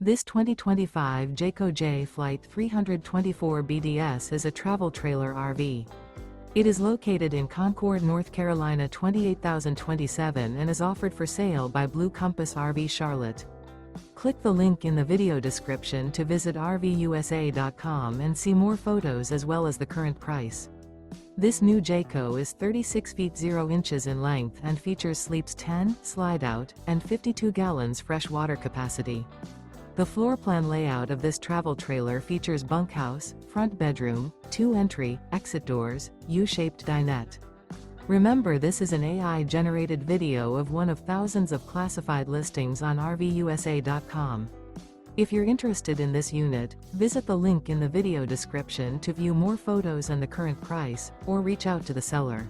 This 2025 Jayco Jay Flight 324 BDS is a travel trailer RV. It is located in Concord, North Carolina 28027 and is offered for sale by Blue Compass RV Charlotte. Click the link in the video description to visit RVUSA.com and see more photos as well as the current price. This new Jayco is 36 feet 0 inches in length and features sleeps 10, slide-out, and 52 gallons fresh water capacity. The floor plan layout of this travel trailer features bunkhouse, front bedroom, 2 entry, exit doors, U-shaped dinette. Remember, this is an AI-generated video of one of thousands of classified listings on RVUSA.com. If you're interested in this unit, visit the link in the video description to view more photos and the current price, or reach out to the seller.